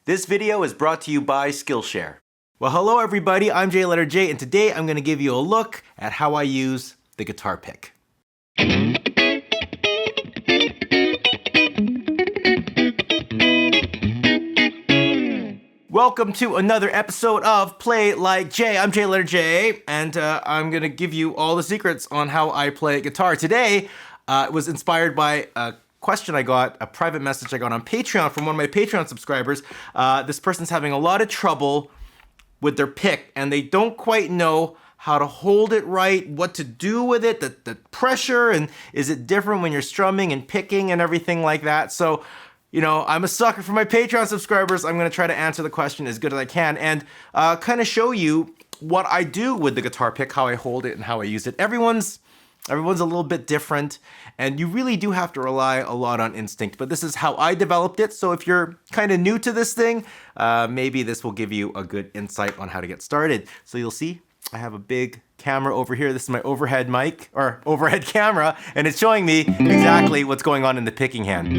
This video is brought to you by Skillshare. Well, hello everybody, I'm JayLeonardJ, and today I'm going to give you a look at how I use the guitar pick. Welcome to another episode of Play Like Jay. I'm JayLeonardJ, and I'm going to give you all the secrets on how I play guitar. Today, it was inspired by a question I got, a private message I got on Patreon from one of my Patreon subscribers. This person's having a lot of trouble with their pick, and they don't quite know how to hold it right, what to do with it, the pressure, and is it different when you're strumming and picking and everything like that. So, you know, I'm a sucker for my Patreon subscribers. I'm gonna try to answer the question as good as I can and kind of show you what I do with the guitar pick, how I hold it and how I use it. Everyone's a little bit different, and you really do have to rely a lot on instinct, but this is how I developed it. So if you're kind of new to this thing, maybe this will give you a good insight on how to get started. So you'll see I have a big camera over here. This is my overhead mic, or overhead camera, and it's showing me exactly what's going on in the picking hand.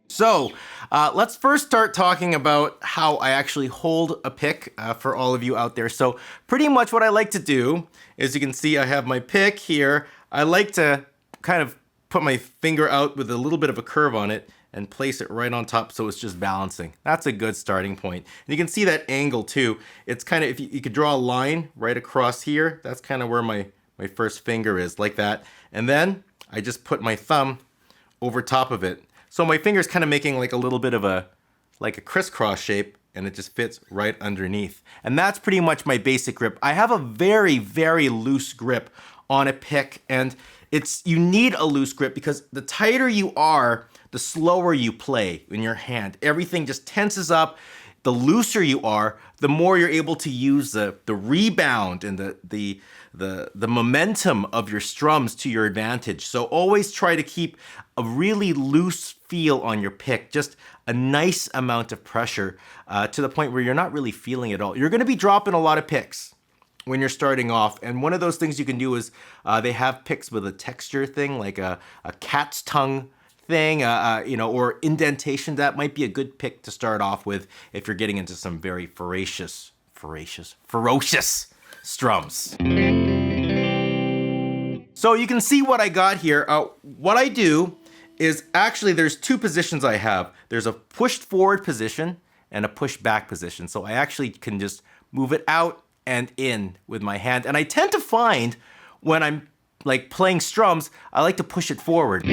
So let's first start talking about how I actually hold a pick for all of you out there. So pretty much what I like to do is, you can see I have my pick here. I like to kind of put my finger out with a little bit of a curve on it and place it right on top so it's just balancing. That's a good starting point. And you can see that angle too. It's kind of, if you could draw a line right across here, that's kind of where my first finger is, like that. And then I just put my thumb over top of it. So my finger's kind of making like a little bit of a crisscross shape, and it just fits right underneath. And that's pretty much my basic grip. I have a very, very loose grip on a pick, and you need a loose grip because the tighter you are, the slower you play in your hand. Everything just tenses up. The looser you are, the more you're able to use the rebound and the momentum of your strums to your advantage. So always try to keep a really loose feel on your pick, just a nice amount of pressure to the point where you're not really feeling it all. You're gonna be dropping a lot of picks when you're starting off, and one of those things you can do is they have picks with a texture thing, like a cat's tongue thing, you know, or indentation. That might be a good pick to start off with if you're getting into some very ferocious strums. So you can see what I got here. What I do is, actually there's two positions I have. There's a pushed forward position and a push back position. So I actually can just move it out and in with my hand. And I tend to find when I'm like playing strums, I like to push it forward.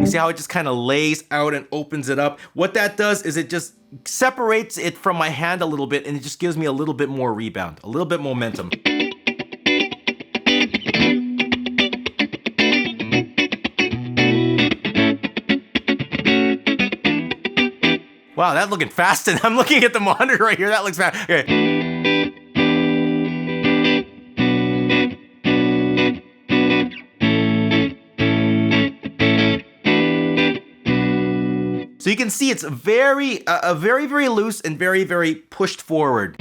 See how it just kind of lays out and opens it up? What that does is it just separates it from my hand a little bit, and it just gives me a little bit more rebound, a little bit momentum. Wow, that's looking fast, and I'm looking at the monitor right here. That looks fast. Okay. So you can see it's very, very loose and very, very pushed forward.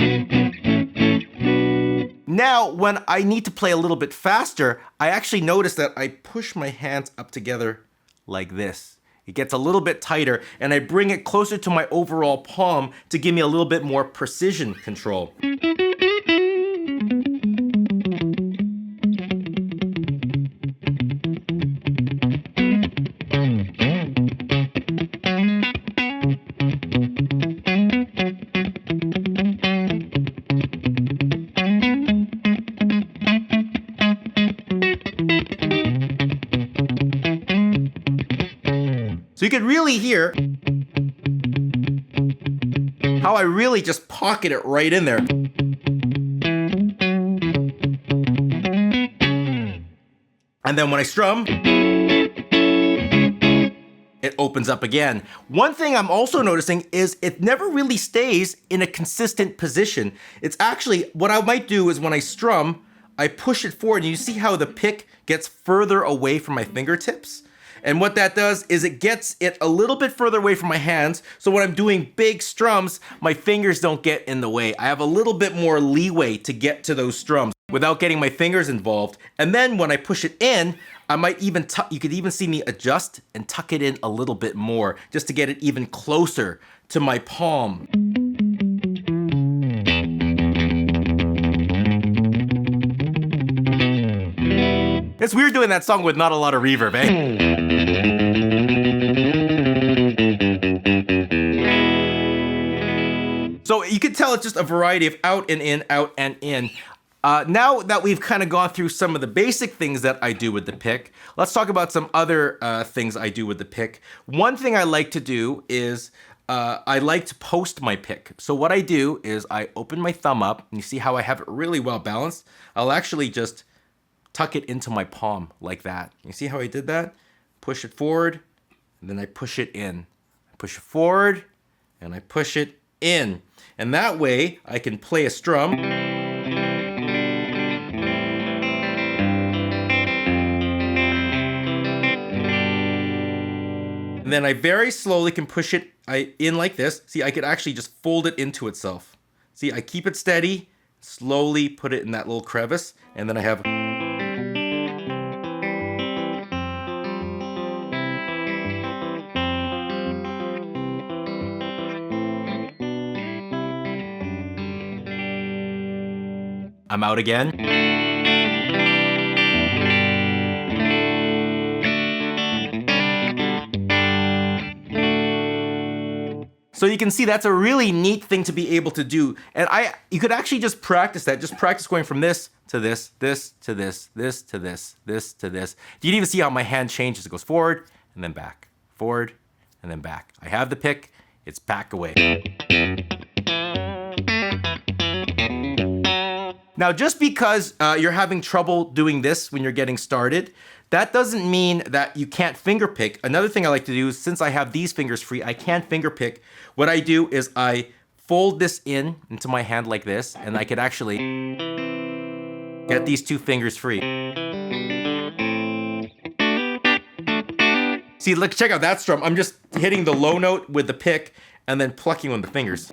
Now, when I need to play a little bit faster, I actually notice that I push my hands up together like this. It gets a little bit tighter, and I bring it closer to my overall palm to give me a little bit more precision control. So you can really hear how I really just pocket it right in there. And then when I strum, it opens up again. One thing I'm also noticing is it never really stays in a consistent position. It's actually, what I might do is when I strum, I push it forward, and you see how the pick gets further away from my fingertips? And what that does is it gets it a little bit further away from my hands. So when I'm doing big strums, my fingers don't get in the way. I have a little bit more leeway to get to those strums without getting my fingers involved. And then when I push it in, I might even, you could even see me adjust and tuck it in a little bit more just to get it even closer to my palm. It's weird doing that song with not a lot of reverb, eh? So you can tell it's just a variety of out and in, out and in. Now that we've kind of gone through some of the basic things that I do with the pick, let's talk about some other things I do with the pick. One thing I like to do is I like to post my pick. So what I do is I open my thumb up, and you see how I have it really well balanced? I'll actually just tuck it into my palm like that. You see how I did that? Push it forward, and then I push it in. I push it forward, and I push it in. And that way, I can play a strum. And then I very slowly can push it in like this. See, I could actually just fold it into itself. See, I keep it steady, slowly put it in that little crevice, and then I have... I'm out again. So you can see that's a really neat thing to be able to do. And you could actually just practice that. Just practice going from this to this, this to this, this to this, this to this. You can even see how my hand changes. It goes forward and then back, forward and then back. I have the pick, it's back away. Now, just because you're having trouble doing this when you're getting started, that doesn't mean that you can't finger pick. Another thing I like to do is, since I have these fingers free, I can't finger pick. What I do is I fold this into my hand like this, and I could actually get these two fingers free. See, look, check out that strum. I'm just hitting the low note with the pick and then plucking on the fingers.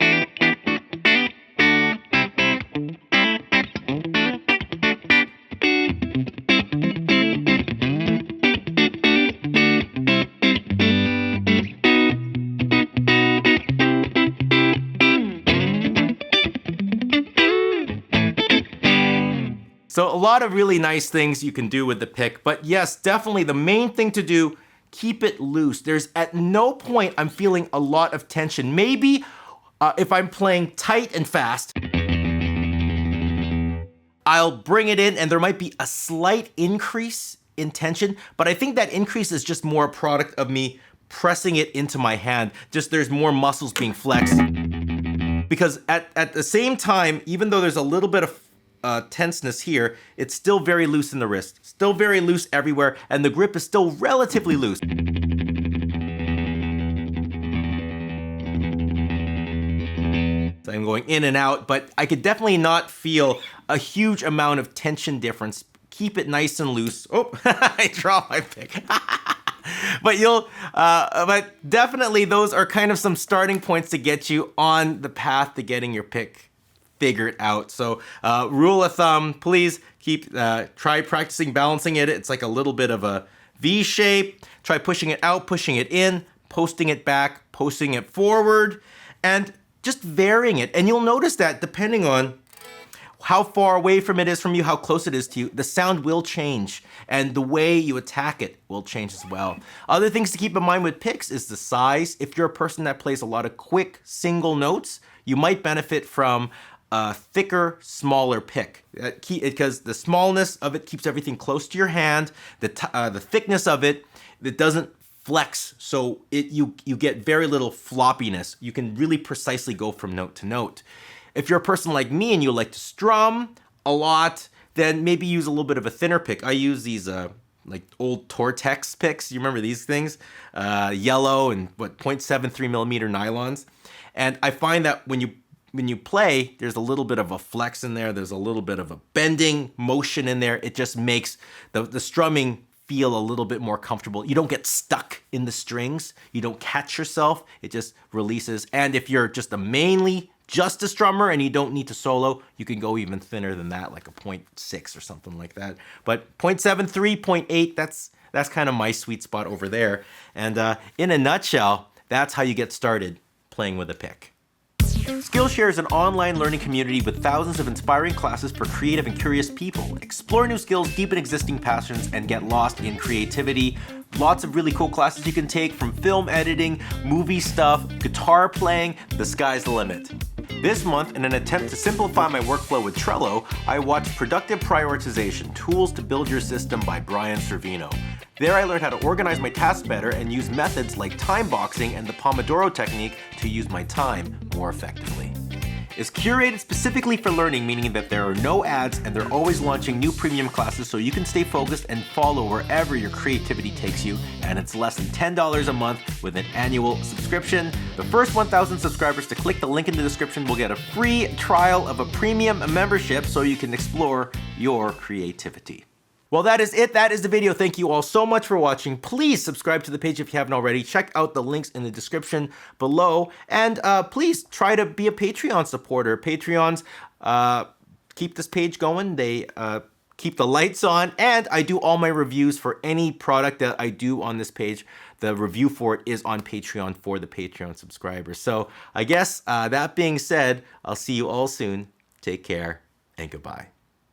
So a lot of really nice things you can do with the pick, but yes, definitely the main thing to do, keep it loose. There's at no point I'm feeling a lot of tension. Maybe if I'm playing tight and fast, I'll bring it in and there might be a slight increase in tension, but I think that increase is just more a product of me pressing it into my hand. Just there's more muscles being flexed. Because at the same time, even though there's a little bit of tenseness here, it's still very loose in the wrist, still very loose everywhere, and the grip is still relatively loose. So I'm going in and out, but I could definitely not feel a huge amount of tension difference. Keep it nice and loose. Oh, I dropped my pick. But definitely those are kind of some starting points to get you on the path to getting your pick figured out. So rule of thumb, please try practicing balancing it. It's like a little bit of a V shape. Try pushing it out, pushing it in, posting it back, posting it forward, and just varying it. And you'll notice that depending on how far away from it is from you, how close it is to you, the sound will change and the way you attack it will change as well. Other things to keep in mind with picks is the size. If you're a person that plays a lot of quick single notes, you might benefit from a thicker, smaller pick, because the smallness of it keeps everything close to your hand. The thickness of it doesn't flex, so you get very little floppiness. You can really precisely go from note to note. If you're a person like me and you like to strum a lot, then maybe use a little bit of a thinner pick. I use these like old Tortex picks. You remember these things? Yellow and 0.73 millimeter nylons. And I find that when you play, there's a little bit of a flex in there. There's a little bit of a bending motion in there. It just makes the strumming feel a little bit more comfortable. You don't get stuck in the strings. You don't catch yourself. It just releases. And if you're just mainly just a strummer and you don't need to solo, you can go even thinner than that, like a 0.6 or something like that. But 0.73, 0.8, that's kind of my sweet spot over there. And in a nutshell, that's how you get started playing with a pick. Skillshare is an online learning community with thousands of inspiring classes for creative and curious people. Explore new skills, deepen existing passions, and get lost in creativity. Lots of really cool classes you can take, from film editing, movie stuff, guitar playing. The sky's the limit. This month, in an attempt to simplify my workflow with Trello, I watched Productive Prioritization: Tools to Build Your System by Brian Servino. There I learned how to organize my tasks better and use methods like time boxing and the Pomodoro technique to use my time more effectively. It's curated specifically for learning, meaning that there are no ads and they're always launching new premium classes so you can stay focused and follow wherever your creativity takes you, and it's less than $10 a month with an annual subscription. The first 1,000 subscribers to click the link in the description will get a free trial of a premium membership so you can explore your creativity. Well, that is it. That is the video. Thank you all so much for watching. Please subscribe to the page if you haven't already. Check out the links in the description below. And please try to be a Patreon supporter. Patreons keep this page going. They keep the lights on. And I do all my reviews for any product that I do on this page. The review for it is on Patreon for the Patreon subscribers. So I guess that being said, I'll see you all soon. Take care and goodbye.